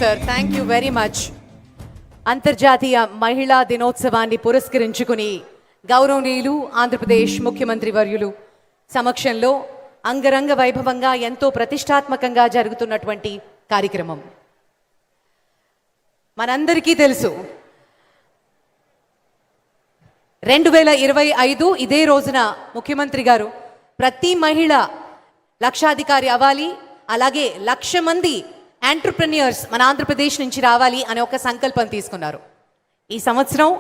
Sir, thank you very much. అంతర్జాతీయ మహిళా దినోత్సవాన్ని పురస్కరించుకుని గౌరవనీయులు ఆంధ్రప్రదేశ్ ముఖ్యమంత్రి వర్యులు సమక్షంలో అంగరంగ వైభవంగా ఎంతో ప్రతిష్టాత్మకంగా జరుగుతున్నటువంటి కార్యక్రమం. మనందరికీ తెలుసు 2025 ఇదే రోజున ముఖ్యమంత్రి గారు ప్రతి మహిళ లక్షాధికారి అవ్వాలి, అలాగే 1,00,000 మంది ఎంటర్‌ప్రెన్యూర్స్ మన ఆంధ్రప్రదేశ్ నుంచి రావాలి అనే ఒక సంకల్పం తీసుకున్నారు. ఈ సంవత్సరం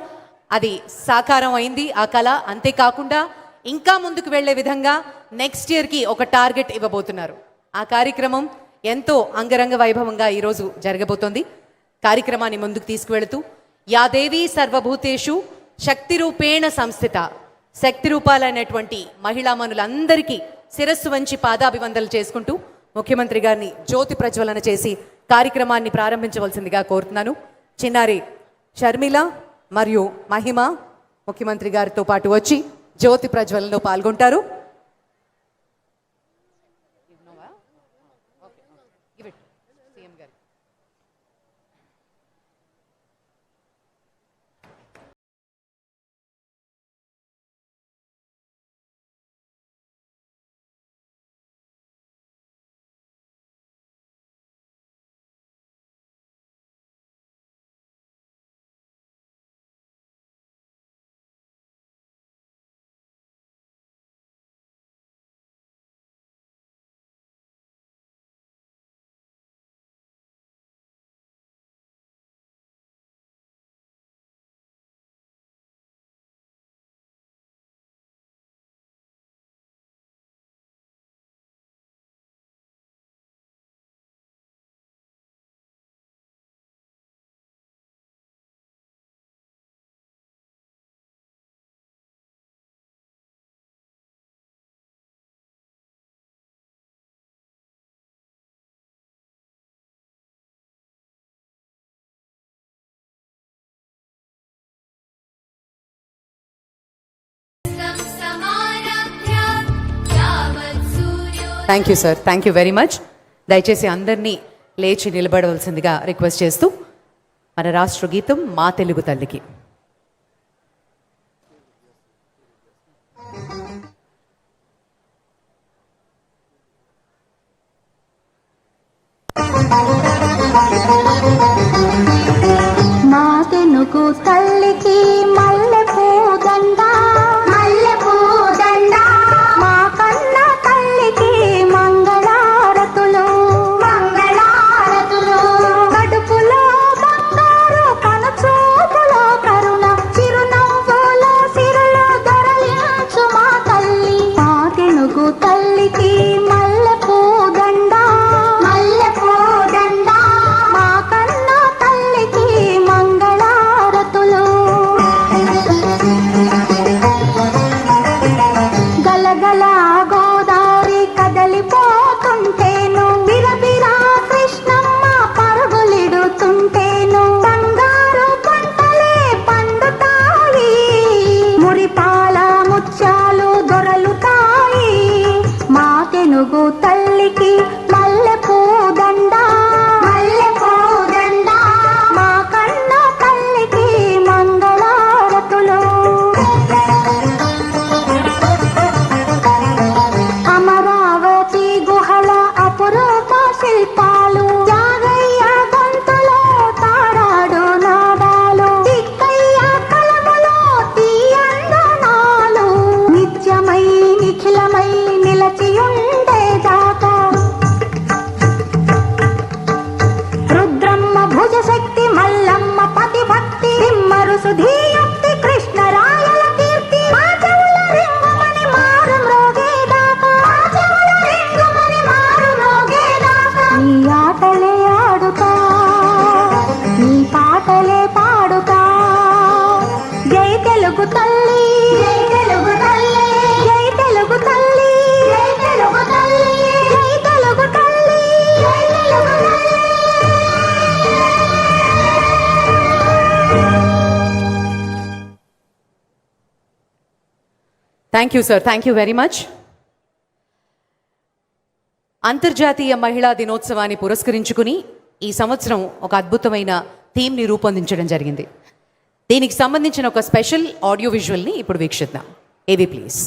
అది సాకారం అయింది ఆ కళ. అంతేకాకుండా ఇంకా ముందుకు వెళ్లే విధంగా నెక్స్ట్ ఇయర్కి ఒక టార్గెట్ ఇవ్వబోతున్నారు. ఆ కార్యక్రమం ఎంతో అంగరంగ వైభవంగా ఈరోజు జరగబోతోంది. కార్యక్రమాన్ని ముందుకు తీసుకువెళుతూ యాదేవి సర్వభూతేషు శక్తి రూపేణ సంస్థిత, శక్తి రూపాలైనటువంటి మహిళామణులందరికీ శిరస్సు వంచి పాదాభివందనలు చేసుకుంటూ ముఖ్యమంత్రి గారిని జ్యోతి ప్రజ్వలన చేసి కార్యక్రమాన్ని ప్రారంభించవలసిందిగా కోరుతున్నాను. చిన్నారి షర్మిల మరియు మహిమ ముఖ్యమంత్రి గారితో పాటు వచ్చి జ్యోతి ప్రజ్వలనలో పాల్గొంటారు. Thank you sir, thank you very much. దయచేసి అందరినీ లేచి నిలబడవలసిందిగా రిక్వెస్ట్ చేస్తూ మన రాష్ట్ర గీతం మా తెలుగు తల్లికి. మా తెలుగు తల్లికి thank you sir, thank you very much. అంతర్జాతీయ మహిళా దినోత్సవాన్ని పురస్కరించుకుని ఈ సంవత్సరం ఒక అద్భుతమైన థీమ్ని రూపొందించడం జరిగింది. దీనికి సంబంధించిన ఒక స్పెషల్ ఆడియో విజువల్ని ఇప్పుడు వీక్షిద్దాం. ఏవి ప్లీజ్.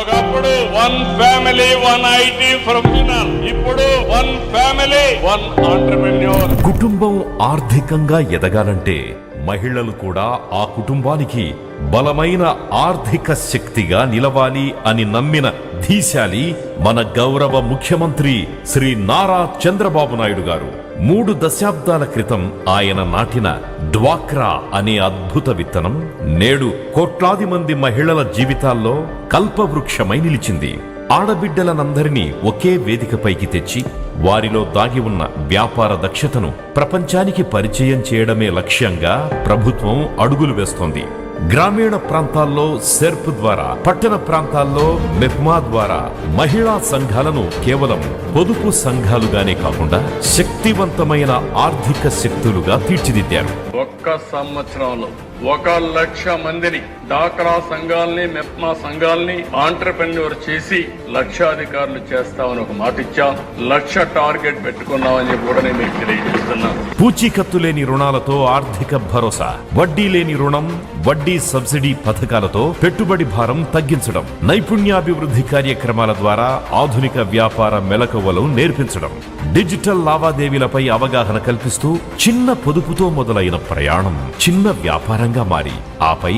ఒకప్పుడు 1 ఫ్యామిలీ 1 ఐటీ ప్రొఫెషనల్, ఇప్పుడు 1 ఫ్యామిలీ 1 ఎంటర్‌ప్రెన్యూర్. కుటుంబం ఆర్థికంగా ఎదగాలంటే మహిళలు కూడా ఆ కుటుంబానికి బలమైన ఆర్థిక శక్తిగా నిలవాలి అని నమ్మిన ధీశాలి మన గౌరవ ముఖ్యమంత్రి శ్రీ నారా చంద్రబాబు నాయుడు గారు. 3 దశాబ్దాల క్రితం ఆయన నాటిన డ్వాక్రా అనే అద్భుత విత్తనం నేడు కోట్లాది మంది మహిళల జీవితాల్లో కల్పవృక్షమై నిలిచింది. ఆడబిడ్డలనందరినీ ఒకే వేదికపైకి తెచ్చి వారిలో దాగి ఉన్న వ్యాపార దక్షతను ప్రపంచానికి పరిచయం చేయడమే లక్ష్యంగా ప్రభుత్వం అడుగులు వేస్తోంది. గ్రామీణ ప్రాంతాల్లో సెర్ప్ ద్వారా, పట్టణ ప్రాంతాల్లో మెప్మా ద్వారా మహిళా సంఘాలను కేవలం పొదుపు సంఘాలుగానే కాకుండా శక్తివంతమైన ఆర్థిక శక్తులుగా తీర్చిదిద్దారు. ఒక్క సంవత్సరంలో 1 లక్ష మందిని డాక్రా సంఘాలని, మెప్మా సంఘాలని ఎంటర్‌ప్రెన్యూర్ చేసి లక్షాధికారులు చేస్తామని ఒక మాట ఇచ్చాం. 1,00,000 టార్గెట్ పెట్టుకున్నామని చెప్పి కూడా నేను మీకు తెలియజేస్తున్నాను. పూచీకత్తు లేని రుణాలతో ఆర్థిక భరోసా, వడ్డీ లేని రుణం, వడ్డీ సబ్సిడీ పథకాలతో పెట్టుబడి భారం తగ్గించడం, నైపుణ్యాభివృద్ధి కార్యక్రమాల ద్వారా ఆధునిక వ్యాపార మెలకువలు నేర్పించడం, డిజిటల్ లావాదేవీలపై అవగాహన కల్పిస్తూ చిన్న పొదుపుతో మొదలైన ప్రయాణం చిన్న వ్యాపారంగా మారి ఆపై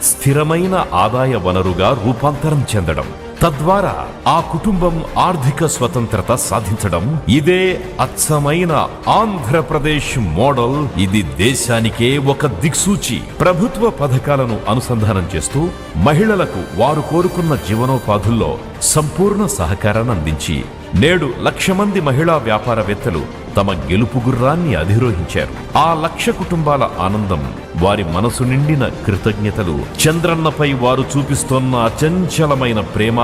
స్థిరమైన ఆదాయ వనరుగా రూపాంతరం చెందడం, తద్వారా ఆ కుటుంబం ఆర్థిక స్వతంత్రత సాధించడం. ఇదే అచ్చమైన ఆంధ్రప్రదేశ్ మోడల్. ఇది దేశానికే ఒక దిక్సూచి. ప్రభుత్వ పథకాలను అనుసంధానం చేస్తూ మహిళలకు వారు కోరుకున్న జీవనోపాధుల్లో సంపూర్ణ సహకారాన్ని అందించి నేడు 1,00,000 మంది మహిళా వ్యాపారవేత్తలు తమ గెలుపు గుర్రాన్ని అధిరోహించారు. ఆ 1,00,000 కుటుంబాల ఆనందం, వారి మనసు నిండిన కృతజ్ఞతలు, చంద్రన్నపై వారు చూపిస్తున్న అచంచలమైన ప్రేమ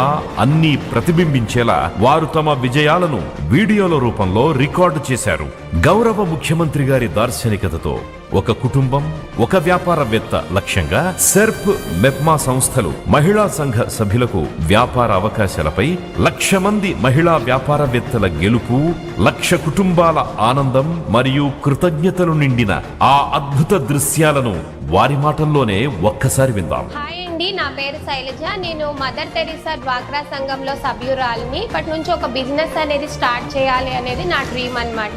అన్నీ ప్రతిబింబించేలా వారు తమ విజయాలను వీడియోల రూపంలో రికార్డు చేశారు. గౌరవ ముఖ్యమంత్రి గారి దార్శనికతతో ఒక కుటుంబం, ఒక వ్యాపారవేత్త లక్ష్యంగా సెర్ప్, మెప్మా సంస్థలు మహిళా సంఘ సభ్యులకు వ్యాపార అవకాశాలపై 1,00,000 మంది మహిళా వ్యాపారవేత్తల గెలుపు, 1,00,000 కుటుంబాల ఆనందం మరియు కృతజ్ఞతలు నిండిన ఆ అద్భుత దృశ్యాలను వారి మాటల్లోనే ఒక్కసారి విందాం. హాయ్ అండి, నా పేరు శైలజ. నేను మదర్ తెరీసా డ్వాక్రా సంఘంలో సభ్యురాలిని. ఇప్పటి నుంచి ఒక బిజినెస్ అనేది స్టార్ట్ చేయాలి అనేది నా డ్రీమ్ అన్నమాట.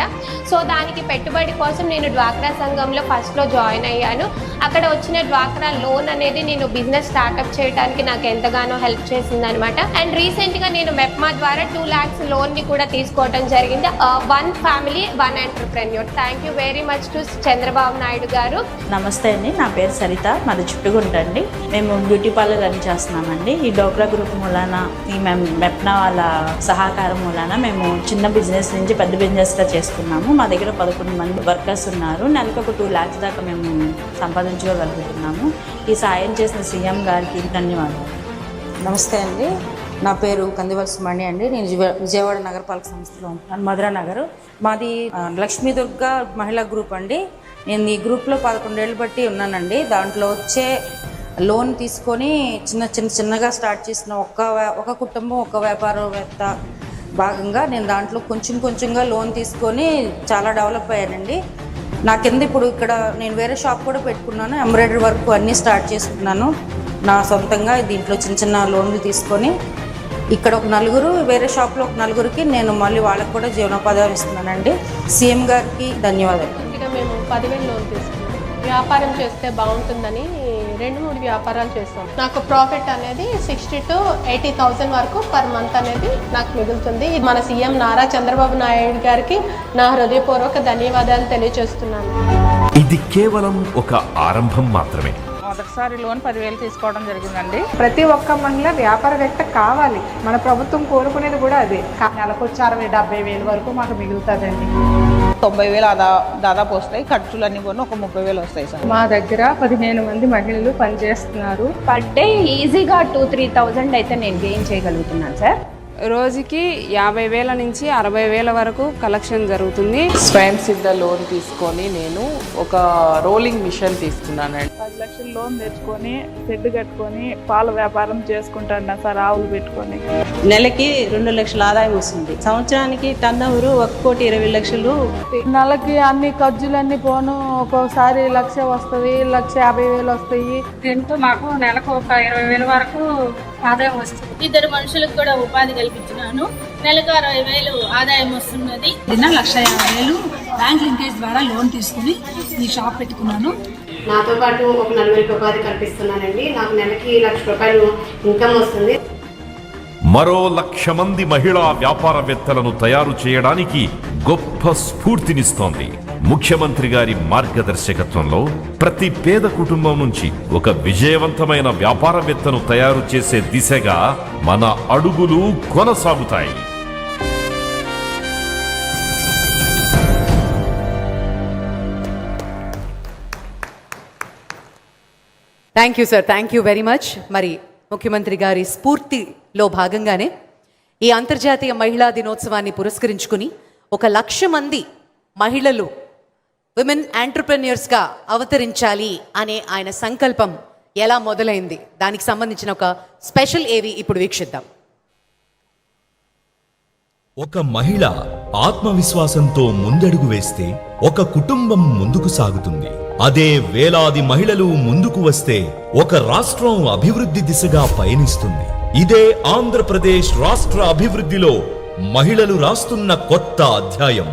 సో దానికి పెట్టుబడి కోసం నేను డ్వాక్రా సంఘంలో ఫస్ట్లో జాయిన్ అయ్యాను. అక్కడ వచ్చిన డ్వాక్రా లోన్ అనేది నేను బిజినెస్ స్టార్ట్అప్ చేయడానికి నాకు ఎంతగానో హెల్ప్ చేసింది అనమాట. అండ్ రీసెంట్గా నేను మెప్మా ద్వారా 2 lakhs లోన్ని కూడా తీసుకోవడం జరిగింది. 1 family 1 entrepreneur. Thank you very much to Chandrababu Naidu గారు. నమస్తే అండి, నా పేరు సరిత, మాది చుట్టుగుంట అండి. మేము బ్యూటీ పార్లర్ రన్ చేస్తున్నామండి. ఈ డోక్రా గ్రూప్ మూలాన, ఈ మెప్నా వాళ్ళ సహకారం మూలాన మేము చిన్న బిజినెస్ నుంచి పెద్ద బిజినెస్గా చేసుకున్నాము. మా దగ్గర 11 మంది వర్కర్స్ ఉన్నారు. నెలకు ఒక 2 lakhs దాకా మేము సంపాదించుకోగలుగుతున్నాము. ఈ సాయం చేసిన సీఎం గారికి ధన్యవాదాలు. నమస్తే అండి, నా పేరు కందివలస మణి అండి. నేను విజయవాడ నగరపాలక సంస్థలో ఉంటాను, మధురా నగర్. మాది లక్ష్మీ దుర్గా మహిళా గ్రూప్ అండి. నేను ఈ గ్రూప్లో 11 ఏళ్ళు బట్టి ఉన్నానండి. దాంట్లో వచ్చే లోన్ తీసుకొని చిన్నగా స్టార్ట్ చేసిన ఒక కుటుంబం, ఒక వ్యాపారవేత్త భాగంగా నేను దాంట్లో కొంచెంగా లోన్ తీసుకొని చాలా డెవలప్ అయ్యానండి. నా కింద ఇప్పుడు ఇక్కడ నేను వేరే షాప్ కూడా పెట్టుకున్నాను. ఎంబ్రాయిడరీ వర్క్ అన్నీ స్టార్ట్ చేసుకున్నాను నా సొంతంగా. దీంట్లో చిన్న లోన్లు తీసుకొని ఇక్కడ ఒక 4, వేరే షాప్లో ఒక 4కి నేను మళ్ళీ వాళ్ళకి కూడా జీవనోపాధి ఇస్తున్నానండి. సీఎం గారికి ధన్యవాదాలు. ఇంకా మేము 10,000 లోన్ తీసుకున్నాం. వ్యాపారం చేస్తే బాగుంటుందని 2-3 వ్యాపారాలు చేస్తాం. నాకు ప్రాఫిట్ అనేది 60,000 to 80,000 వరకు పర్ మంత్ అనేది నాకు మిగులుతుంది. మన సీఎం నారా చంద్రబాబు నాయుడు గారికి నా హృదయపూర్వక ధన్యవాదాలు తెలియజేస్తున్నాను. ఇది కేవలం ఒక ఆరంభం మాత్రమే. మొదటిసారి లోన్ 10,000 తీసుకోవడం జరిగిందండి. ప్రతి ఒక్క మహిళ వ్యాపారవేత్త కావాలి. మన ప్రభుత్వం కోరుకునేది కూడా అదే. నెలకు 60,000-70,000 వరకు మాకు మిగులుతుందండి. 90,000 దాదాపు వస్తాయి. ఖర్చులన్నీ కూడా ఒక 30,000 వస్తాయి సార్. మా దగ్గర 15 మంది మహిళలు పనిచేస్తున్నారు. పర్ డే ఈజీగా 2-3,000 అయితే నేను గెయిన్ చేయగలుగుతున్నాను సార్. రోజుకి 50,000 నుంచి 60,000 వరకు కలెక్షన్ జరుగుతుంది. స్వయం సిద్ధ లోన్ తీసుకొని నేను ఒక రోలింగ్ మిషన్ తీసుకున్నానండి. 10 లక్షలు లోన్ తెచ్చుకొని షెడ్ కట్టుకొని పాల వ్యాపారం చేసుకుంటాను సార్, ఆవులు పెట్టుకొని. నెలకి 2 లక్షల ఆదాయం వస్తుంది. సంవత్సరానికి టర్న్ ఓవర్ 1,50,00,000. నెలకి అన్ని ఖర్చులన్నీ పోను, ఒక్కొక్కసారి 1,00,000 వస్తుంది, 1,50,000 వస్తాయి. దీంతో మాకు నెలకు ఒక 20,000 వరకు ఆదాయం వస్తుంది. 2 మనుషులకు కూడా ఉపాధి కల్పించినాను. నెలకు 60,000 ఆదాయం వస్తున్నది. 1,50,000 బ్యాంక్ లింకేజ్ ద్వారా లోన్ తీసుకుని ఈ షాప్ పెట్టుకున్నాను. నాతో పాటు ఒక 40 ఉపాధి కల్పిస్తున్నానండి. నాకు నెలకి 1,00,000 రూపాయలు ఇన్కమ్ వస్తుంది. మరో 1,00,000 మంది మహిళా వ్యాపారవేత్తలను తయారు చేయడానికి గొప్ప స్ఫూర్తినిస్తోంది. ముఖ్యమంత్రి గారి మార్గదర్శకత్వంలో ప్రతి పేద కుటుంబం నుంచి ఒక విజయవంతమైన వ్యాపారవేత్తను తయారు చేసే దిశగా మన అడుగులు కొనసాగుతాయి. Thank you sir, thank you very much. మరి ముఖ్యమంత్రి గారి స్ఫూర్తిలో భాగంగానే ఈ అంతర్జాతీయ మహిళా దినోత్సవాన్ని పురస్కరించుకుని 1,00,000 మంది మహిళలు విమెన్ ఎంటర్‌ప్రెన్యూర్స్గా అవతరించాలి అనే ఆయన సంకల్పం ఎలా మొదలైంది, దానికి సంబంధించిన ఒక స్పెషల్ ఏవి ఇప్పుడు వీక్షిద్దాం. ఒక మహిళ ఆత్మవిశ్వాసంతో ముందడుగు వేస్తే ఒక కుటుంబం ముందుకు సాగుతుంది. అదే వేలాది మహిళలు ముందుకు వస్తే ఒక రాష్ట్రం అభివృద్ధి దిశగా పయనిస్తుంది. ఇదే ఆంధ్రప్రదేశ్ రాష్ట్ర అభివృద్ధిలో మహిళలు రాస్తున్న కొత్త అధ్యాయం.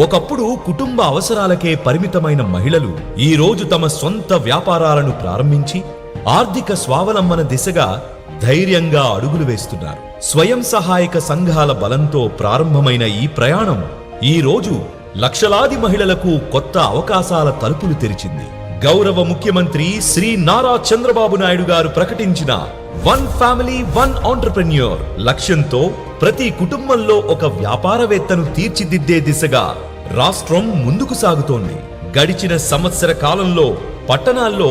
ఒకప్పుడు కుటుంబ అవసరాలకే పరిమితమైన మహిళలు ఈ రోజు తమ సొంత వ్యాపారాలను ప్రారంభించి ఆర్థిక స్వావలంబన దిశగా ధైర్యంగా అడుగులు వేస్తున్నారు. స్వయం సహాయక సంఘాల బలంతో ప్రారంభమైన ఈ ప్రయాణం ఈ రోజు లక్షలాది మహిళలకు కొత్త అవకాశాల తలుపులు తెరిచింది. గౌరవ ముఖ్యమంత్రి శ్రీ నారా చంద్రబాబు నాయుడు గారు ప్రకటించిన 1 ఫ్యామిలీ 1 ఎంటర్‌ప్రెన్యూర్ లక్ష్యంతో ప్రతి కుటుంబంలో ఒక వ్యాపారవేత్తను తీర్చిదిద్దే దిశగా రాష్ట్రం ముందుకు సాగుతోంది. గడిచిన సంవత్సర కాలంలో పట్టణాల్లో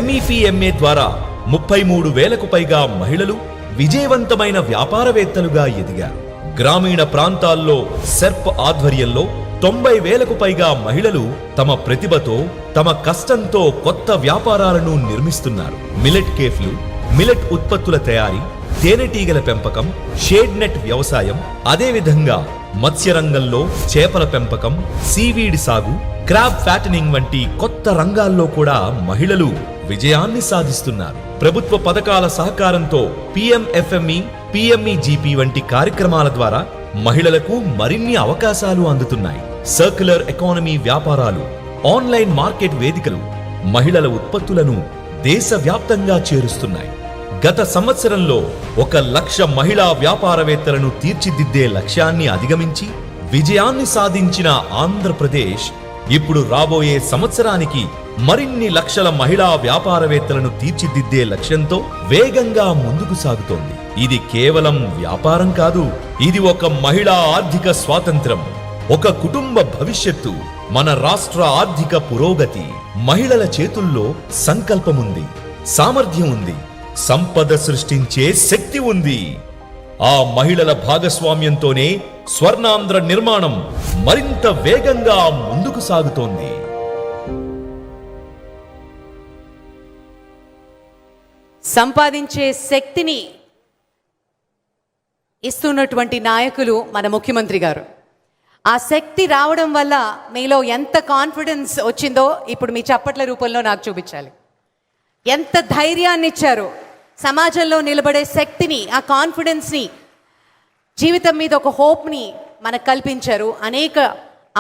MEPMA ద్వారా 33,000కు పైగా మహిళలు విజయవంతమైన వ్యాపారవేత్తలుగా ఎదిగారు. గ్రామీణ ప్రాంతాల్లో సెర్ప్ ఆధ్వర్యంలో 90,000కు పైగా మహిళలు తమ ప్రతిభతో, తమ కష్టంతో కొత్త వ్యాపారాలను నిర్మిస్తున్నారు. మిలెట్ కేఫ్లు, మిలెట్ ఉత్పత్తుల తయారీ, తేనెటీగల పెంపకం, షేడ్ నెట్ వ్యవసాయం, అదేవిధంగా మత్స్యరంగంలో చేపల పెంపకం, సీవీడ్ సాగు, క్రాబ్ ఫ్యాటనింగ్ వంటి కొత్త రంగాల్లో కూడా మహిళలు విజయాన్ని సాధిస్తున్నారు. ప్రభుత్వ పథకాల సహకారంతో PMFME, PMEGP వంటి కార్యక్రమాల ద్వారా మహిళలకు మరిన్ని అవకాశాలు అందుతున్నాయి. సర్క్యులర్ ఎకానమీ వ్యాపారాలు, ఆన్లైన్ మార్కెట్ వేదికలు మహిళల ఉత్పత్తులను దేశవ్యాప్తంగా చేరుస్తున్నాయి. గత సంవత్సరంలో 1,00,000 మహిళా వ్యాపారవేత్తలను తీర్చిదిద్దే లక్ష్యాన్ని అధిగమించి విజయాన్ని సాధించిన ఆంధ్రప్రదేశ్ ఇప్పుడు రాబోయే సంవత్సరానికి మరిన్ని లక్షల మహిళా వ్యాపారవేత్తలను తీర్చిదిద్దే లక్ష్యంతో వేగంగా ముందుకు సాగుతోంది. ఇది కేవలం వ్యాపారం కాదు, ఇది ఒక మహిళా ఆర్థిక స్వాతంత్రం, ఒక కుటుంబ భవిష్యత్తు, మన రాష్ట్ర ఆర్థిక పురోగతి. మహిళల చేతుల్లో సంకల్పముంది, సామర్థ్యం ఉంది, సంపద సృష్టించే శక్తి ఉంది. ఆ మహిళల భాగస్వామ్యంతోనే స్వర్ణాంధ్ర నిర్మాణం మరింత వేగంగా ముందుకు సాగుతోంది. సంపాదించే శక్తిని ఇస్తున్నటువంటి నాయకులు మన ముఖ్యమంత్రి గారు. ఆ శక్తి రావడం వల్ల మీలో ఎంత కాన్ఫిడెన్స్ వచ్చిందో ఇప్పుడు మీ చప్పట్ల రూపంలో నాకు చూపించాలి. ఎంత ధైర్యాన్ని ఇచ్చారు, సమాజంలో నిలబడే శక్తిని, ఆ కాన్ఫిడెన్స్ని, జీవితం మీద ఒక హోప్ని మనకు కల్పించారు. అనేక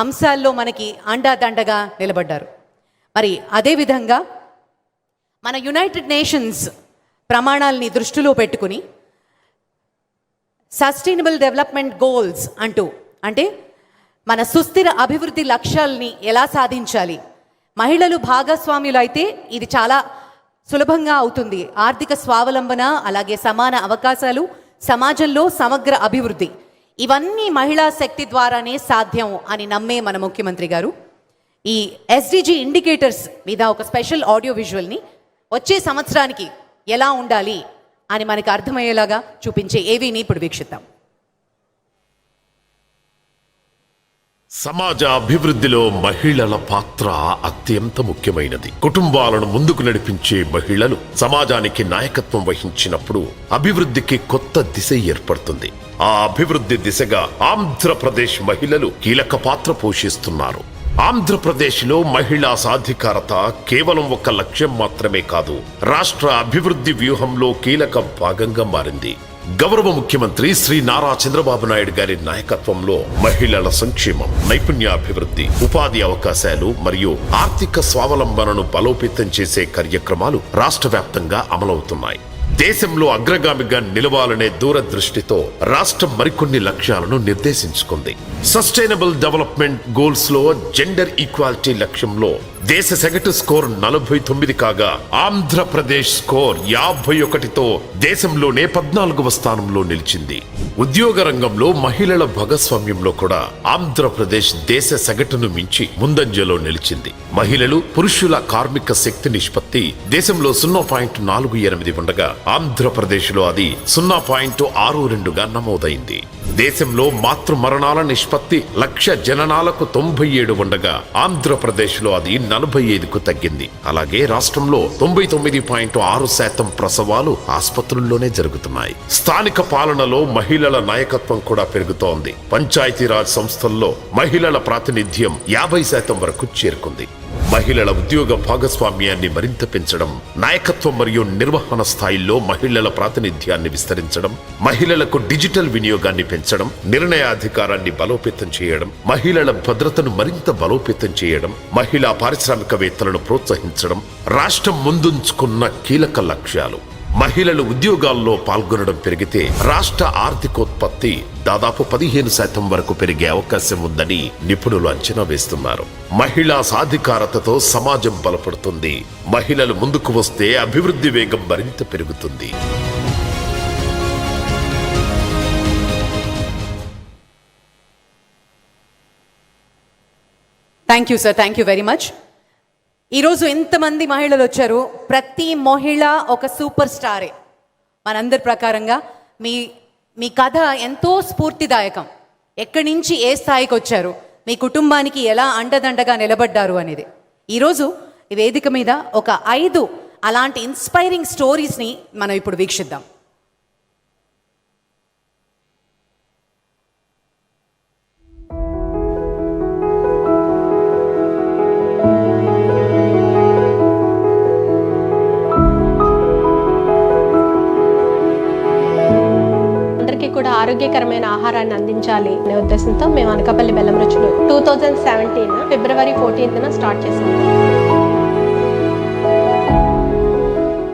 అంశాల్లో మనకి అండాదండగా నిలబడ్డారు. మరి అదేవిధంగా మన యునైటెడ్ నేషన్స్ ప్రమాణాలని దృష్టిలో పెట్టుకుని సస్టైనబుల్ డెవలప్మెంట్ గోల్స్ అంటే మన సుస్థిర అభివృద్ధి లక్ష్యాలని ఎలా సాధించాలి, మహిళలు భాగస్వామ్యులు అయితే ఇది చాలా సులభంగా అవుతుంది. ఆర్థిక స్వావలంబన, అలాగే సమాన అవకాశాలు, సమాజంలో సమగ్ర అభివృద్ధి, ఇవన్నీ మహిళా శక్తి ద్వారానే సాధ్యం అని నమ్మే మన ముఖ్యమంత్రి గారు ఈ SDG ఇండికేటర్స్ మీద ఒక స్పెషల్ ఆడియో విజువల్ని వచ్చే సంవత్సరానికి ఎలా ఉండాలి అని మనకు అర్థమయ్యేలాగా చూపించే ఏవీని ఇప్పుడు వీక్షిద్దాం. సమాజ అభివృద్ధిలో మహిళల పాత్ర అత్యంత ముఖ్యమైనది. కుటుంబాలను ముందుకు నడిపించే మహిళలు సమాజానికి నాయకత్వం వహించినప్పుడు అభివృద్ధికి కొత్త దిశ ఏర్పడుతుంది. ఆ అభివృద్ధి దిశగా ఆంధ్రప్రదేశ్ మహిళలు కీలక పాత్ర పోషిస్తున్నారు. ఆంధ్రప్రదేశ్లో మహిళా సాధికారత కేవలం ఒక లక్ష్యం మాత్రమే కాదు, రాష్ట్ర అభివృద్ధి వ్యూహంలో కీలక భాగంగా మారింది. గౌరవ ముఖ్యమంత్రి శ్రీ నారా చంద్రబాబు నాయుడు గారి నాయకత్వంలో మహిళల సంక్షేమం, నైపుణ్యాభివృద్ధి, ఉపాధి అవకాశాలు మరియు ఆర్థిక స్వావలంబనను బలోపేతం చేసే కార్యక్రమాలు రాష్ట్ర వ్యాప్తంగా అమలవుతున్నాయి. దేశంలో అగ్రగామిగా నిలవాలనే దూరదృష్టితో రాష్ట్రం మరికొన్ని లక్ష్యాలను నిర్దేశించుకుంది. సస్టైనబుల్ డెవలప్మెంట్ గోల్స్ లో జెండర్ ఈక్వాలిటీ లక్ష్యంలో దేశ సగటు స్కోర్ 49 కాగా ఆంధ్రప్రదేశ్ స్కోర్ 51తో దేశంలోనే 14వ స్థానంలో నిలిచింది. ఉద్యోగ రంగంలో మహిళల భాగస్వామ్యంలో కూడా ఆంధ్రప్రదేశ్ దేశ సగటును మించి ముందంజలో నిలిచింది. మహిళలు పురుషుల కార్మిక శక్తి నిష్పత్తి దేశంలో 0.48 ఉండగా ఆంధ్రప్రదేశ్లో అది 0.62గా నమోదైంది. దేశంలో మాతృ మరణాల నిష్పత్తి 1,00,000 జననాలకు 97 ఉండగా ఆంధ్రప్రదేశ్లో అది 45కు తగ్గింది. అలాగే రాష్ట్రంలో 99.6% ప్రసవాలు ఆసుపత్రుల్లోనే జరుగుతున్నాయి. స్థానిక పాలనలో మహిళల నాయకత్వం కూడా పెరుగుతోంది. పంచాయతీరాజ్ సంస్థల్లో మహిళల ప్రాతినిధ్యం 50% వరకు చేరుకుంది. మహిళల ఉద్యోగ భాగస్వామ్యాన్ని మరింత పెంచడం, నాయకత్వం మరియు నిర్వహణ స్థాయిల్లో మహిళల ప్రాతినిధ్యాన్ని విస్తరించడం, మహిళలకు డిజిటల్ వినియోగాన్ని పెంచడం, నిర్ణయాధికారాన్ని బలోపేతం చేయడం, మహిళల భద్రతను మరింత బలోపేతం చేయడం, మహిళా పారిశ్రామికవేత్తలను ప్రోత్సహించడం రాష్ట్రం ముందుంచుకున్న కీలక లక్ష్యాలు. మహిళలు ఉద్యోగాల్లో పాల్గొనడం పెరిగితే రాష్ట్ర ఆర్థికోత్పత్తి దాదాపు 15% వరకు పెరిగే అవకాశం ఉందని నిపుణులు అంచనా వేస్తున్నారు. మహిళా సాధికారతతో సమాజం బలపడుతుంది. మహిళలు ముందుకు వస్తే అభివృద్ధి వేగం మరింత పెరుగుతుంది. Thank you sir, thank you very much. ఈరోజు ఎంతమంది మహిళలు వచ్చారు, ప్రతి మహిళ ఒక సూపర్ స్టారే. మనందరి ప్రకారంగా మీ కథ ఎంతో స్ఫూర్తిదాయకం. ఎక్కడి నుంచి ఏ స్థాయికి వచ్చారు, మీ కుటుంబానికి ఎలా అండదండగా నిలబడ్డారు అనేది. ఈరోజు ఈ వేదిక మీద ఒక 5 అలాంటి ఇన్స్పైరింగ్ స్టోరీస్ని మనం ఇప్పుడు వీక్షిద్దాం. కూడా ఆరోగ్యకరమైన ఆహారాన్ని అందించాలి అనే ఉద్దేశంతో మేము అనకాపల్లి బెల్లం రుచులు 2017 ఫిబ్రవరి 14న స్టార్ట్ చేసాం.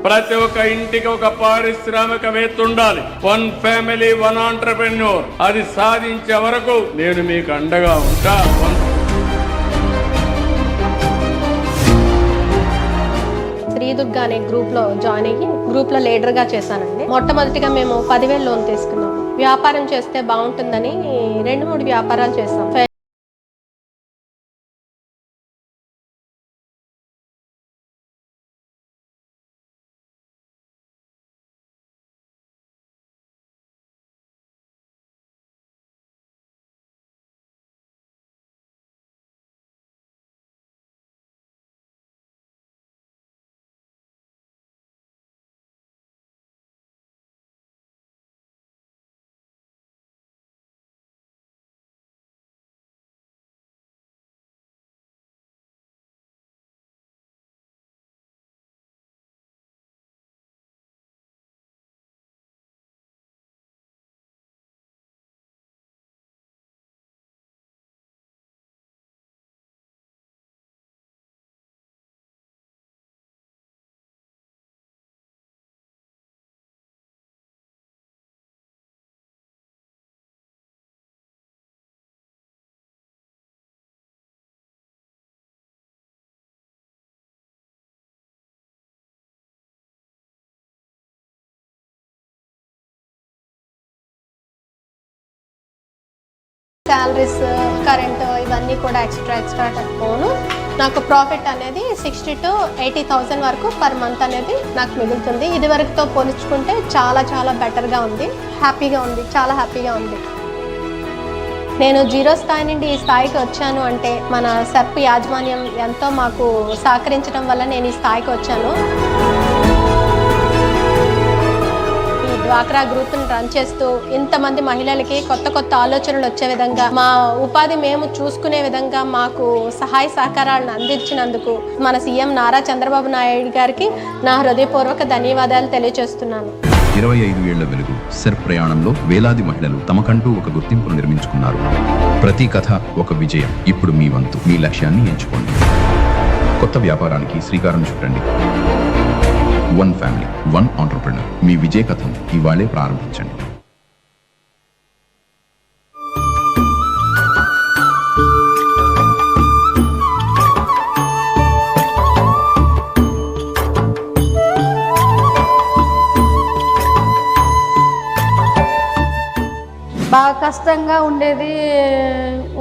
ప్రతి ఒక్క ఇంటికి ఒక పారిశ్రామికవేత్త ఉండాలి. 1 ఫ్యామిలీ 1 ఆంటర్‌ప్రెన్యూర్. అది సాధించే వరకు నేను మీకు అండగా ఉంటా. శ్రీదుర్గ అనే గ్రూప్లో జాయిన్ అయ్యి గ్రూప్లో లీడర్గా చేశానండి. మొట్టమొదటిగా మేము 10,000 లోన్ తీసుకున్నాం. వ్యాపారం చేస్తే బాగుంటుందని 2-3 వ్యాపారాలు చేసాం. శాలరీస్, కరెంట్ ఇవన్నీ కూడా ఎక్స్ట్రా పోను నాకు ప్రాఫిట్ అనేది 60,000 to 80,000 వరకు పర్ మంత్ అనేది నాకు మిగులుతుంది. ఇది వరకుతో పోల్చుకుంటే చాలా బెటర్గా ఉంది, హ్యాపీగా ఉంది, చాలా హ్యాపీగా ఉంది. నేను జీరో స్థాయి నుండి ఈ స్థాయికి వచ్చాను అంటే మన సర్ప్ యాజమాన్యం ఎంతో మాకు సహకరించడం వల్ల నేను ఈ స్థాయికి వచ్చాను. డ్వాక్రా గ్రూప్ని రన్ చేస్తూ ఇంతమంది మహిళలకి కొత్త కొత్త ఆలోచనలు వచ్చే విధంగా మా ఉపాధి మేము చూసుకునే విధంగా మాకు సహాయ సహకారాలను అందించినందుకు మన సీఎం నారా చంద్రబాబు నాయుడు గారికి నా హృదయపూర్వక ధన్యవాదాలు తెలియజేస్తున్నాను. 25 ఏళ్ల వెలుగు సెర్ప్ ప్రయాణంలో వేలాది మహిళలు తమకంటూ ఒక గుర్తింపును నిర్మించుకున్నారు. ప్రతి కథ ఒక విజయం. ఇప్పుడు మీ వంతు. మీ లక్ష్యాన్ని ఎంచుకోండి. కొత్త వ్యాపారానికి శ్రీకారం చుట్టండి. One family, one entrepreneur. మీ విజయ కథను ఇవాళే ప్రారంభించండి. బాగా కష్టంగా ఉండేది,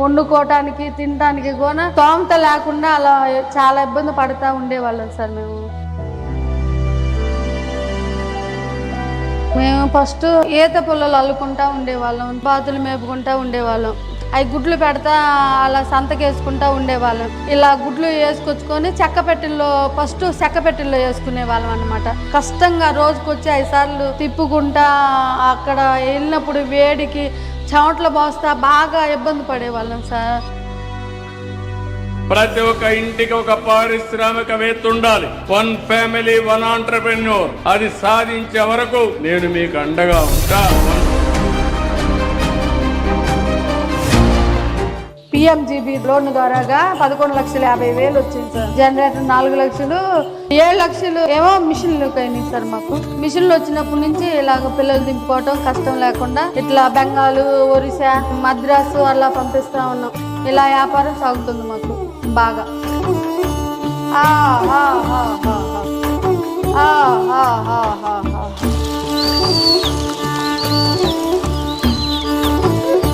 వండుకోవటానికి తినడానికి కూడా స్తోమత లేకుండా అలా చాలా ఇబ్బంది పడుతూ ఉండేవాళ్ళం సార్. మేము ఫస్ట్ ఈత పుల్లలు అల్లుకుంటా ఉండేవాళ్ళం, బాతులు మేపుకుంటా ఉండేవాళ్ళం. అవి గుడ్లు పెడతా అలా సంతకేసుకుంటా ఉండేవాళ్ళం. ఇలా గుడ్లు వేసుకొచ్చుకొని ఫస్ట్ చెక్క పెట్టెల్లో వేసుకునే వాళ్ళం అనమాట. కష్టంగా రోజుకొచ్చి 5 సార్లు తిప్పుకుంటా అక్కడ వెళ్ళినప్పుడు వేడికి చెమటలు పోస్తా బాగా ఇబ్బంది పడేవాళ్ళం సార్. ప్రతి ఒక్క ఇంటికి ఒక పారిశ్రామికవేత్త ఉండాలి. One family, one entrepreneur. అది సాధించే వరకు నేను మీకు అండగా ఉంటా. PMGB లోన్ ద్వారాగా 11,50,000 వచ్చింది సార్. జనరేటర్ 4 లక్షలు, 7 లక్షలు ఏమో మిషన్లు అయినాయి సార్. మాకు మిషన్లు వచ్చినప్పటి నుంచి ఇలాగ పిల్లలు దింపుకోవటం కష్టం లేకుండా ఇట్లా బెంగాలు, ఒరిస్సా, మద్రాసు అలా పంపిస్తా ఉన్నాం. ఇలా వ్యాపారం సాగుతుంది మాకు బాగా.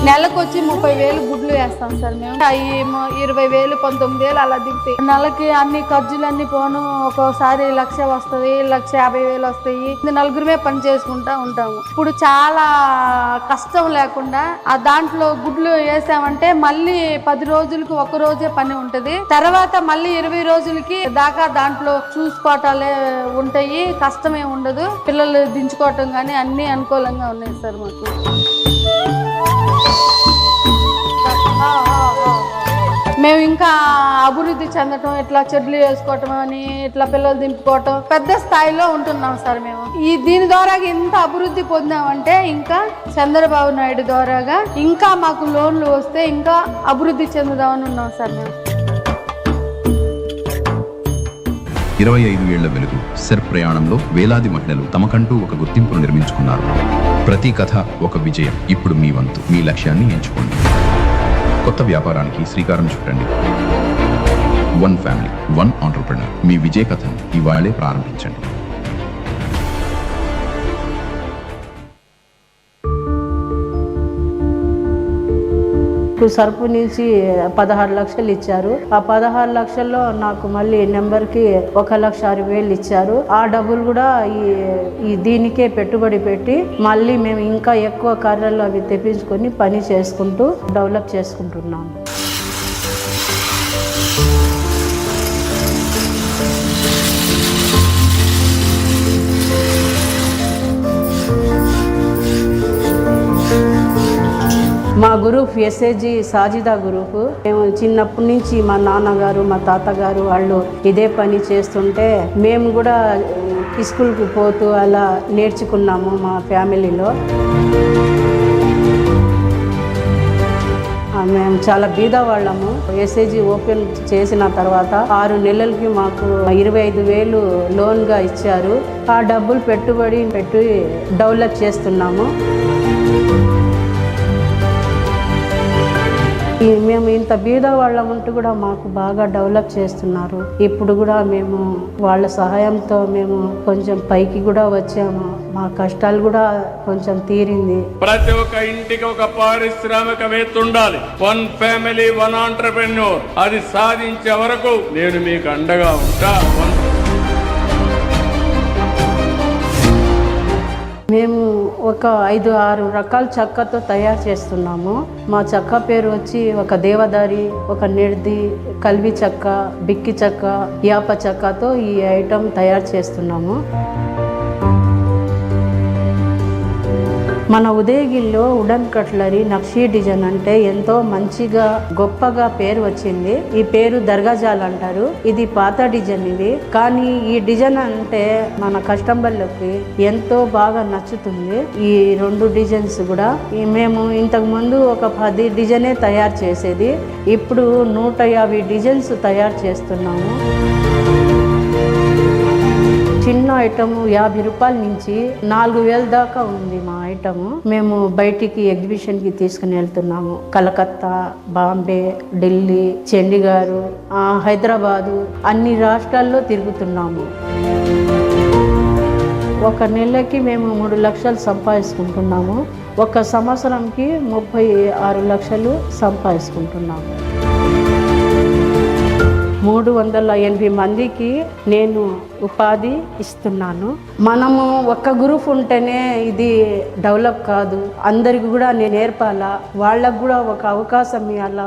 నెలకు వచ్చి 30,000 గుడ్లు వేస్తాం సార్ మేము. 20,000, 19,000 అలా దిగుతాయి. నెలకి అన్ని ఖర్చులన్నీ పోను. ఒక్కోసారి 1,00,000 వస్తుంది, 1,50,000 వస్తాయి. నలుగురమే పని చేసుకుంటా ఉంటాము. ఇప్పుడు చాలా కష్టం లేకుండా ఆ దాంట్లో గుడ్లు వేసామంటే మళ్ళీ 10 రోజులకు ఒక రోజే పని ఉంటది. తర్వాత మళ్ళీ 20 రోజులకి దాకా దాంట్లో చూసుకోవటాలే ఉంటాయి. కష్టమే ఉండదు. పిల్లలు దించుకోవటం కానీ అన్ని అనుకూలంగా ఉన్నాయి సార్ మాకు. మేము ఇంకా అభివృద్ధి చెందటం, ఇట్లా చెట్లు వేసుకోవటం అని, ఇట్లా పిల్లలు దింపుకోవటం పెద్ద స్థాయిలో ఉంటున్నాం సార్ మేము. దీని ద్వారా ఇంత అభివృద్ధి పొందామంటే ఇంకా చంద్రబాబు నాయుడు ద్వారాగా ఇంకా మాకు లోన్లు వస్తే ఇంకా అభివృద్ధి చెందుదామని ఉన్నాం సార్ మేము. 25 ఏళ్ల వెలుగు సెర్ప్ ప్రయాణంలో వేలాది మహిళలు తమకంటూ ఒక గుర్తింపును నిర్మించుకున్నారు. ప్రతి కథ ఒక విజయం. ఇప్పుడు మీ వంతు. మీ లక్ష్యాన్ని ఎంచుకోండి. కొత్త వ్యాపారానికి శ్రీకారం చుట్టండి. One family, one entrepreneur. మీ విజయ కథను ఇవాళే ప్రారంభించండి. సర్పు నుంచి 16 లక్షలు ఇచ్చారు. ఆ 16 లక్షల్లో నాకు మళ్ళీ నెంబర్కి 1,06,000 ఇచ్చారు. ఆ డబ్బులు కూడా ఈ దీనికే పెట్టుబడి పెట్టి మళ్ళీ మేము ఇంకా ఎక్కువ కార్యాలు అవి తెప్పించుకొని పని చేసుకుంటూ డెవలప్ చేసుకుంటున్నాము. మా గ్రూప్ SAG సాజిదా గ్రూప్. మేము చిన్నప్పటి నుంచి మా నాన్నగారు, మా తాతగారు వాళ్ళు ఇదే పని చేస్తుంటే మేము కూడా స్కూల్కి పోతూ అలా నేర్చుకున్నాము మా ఫ్యామిలీలో. మేము చాలా బీదవాళ్ళము. SAG ఓపెన్ చేసిన తర్వాత 6 నెలలకి మాకు 25,000 లోన్గా ఇచ్చారు. ఆ డబ్బులు పెట్టుబడి పెట్టి డెవలప్ చేస్తున్నాము. మేము ఇంత బీద వాళ్ళం ఉంటూ కూడా మాకు బాగా డెవలప్ చేస్తున్నారు. ఇప్పుడు కూడా మేము వాళ్ళ సహాయంతో మేము కొంచెం పైకి కూడా వచ్చాము. మా కష్టాలు కూడా కొంచెం తీరింది. ప్రతి ఒక్క ఇంటికి ఒక పారిశ్రామికవేత్త ఉండాలి. One family, one entrepreneur. అది సాధించే వరకు నేను మీకు అండగా ఉంటా. మేము ఒక 5-6 రకాల చెక్కతో తయారు చేస్తున్నాము. మా చెక్క పేరు వచ్చి ఒక దేవదారి, ఒక నిర్ది, కల్వి చెక్క, బిక్కి చెక్క, యాప చెక్కతో ఈ ఐటెం తయారు చేస్తున్నాము. మన ఉదయగిరిలో వుడన్ కట్లరీ నక్షీ డిజైన్ అంటే ఎంతో మంచిగా గొప్పగా పేరు వచ్చింది. ఈ పేరు దర్గాజాల్ అంటారు. ఇది పాత డిజైన్ ఇది, కానీ ఈ డిజైన్ అంటే మన కస్టమర్లకి ఎంతో బాగా నచ్చుతుంది. ఈ 2 డిజైన్స్ కూడా మేము ఇంతకు ముందు ఒక 10 డిజైనే తయారు చేసేది, ఇప్పుడు 150 డిజైన్స్ తయారు చేస్తున్నాము. చిన్న ఐటము 50 రూపాయల నుంచి 4000 దాకా ఉంది మా ఐటము. మేము బయటికి ఎగ్జిబిషన్కి తీసుకుని వెళ్తున్నాము. కలకత్తా, బాంబే, ఢిల్లీ, చండీగఢ్, హైదరాబాదు, అన్ని రాష్ట్రాల్లో తిరుగుతున్నాము. ఒక నెలకి మేము 3 లక్షలు సంపాదించుకుంటున్నాము. ఒక సంవత్సరంకి 36 లక్షలు సంపాదించుకుంటున్నాము. 380 మందికి నేను ఉపాధి ఇస్తున్నాను. మనము ఒక్క గ్రూప్ ఉంటేనే ఇది డెవలప్ కాదు, అందరికి కూడా నేను నేర్పాలా, వాళ్ళకు కూడా ఒక అవకాశం ఇవ్వాలా.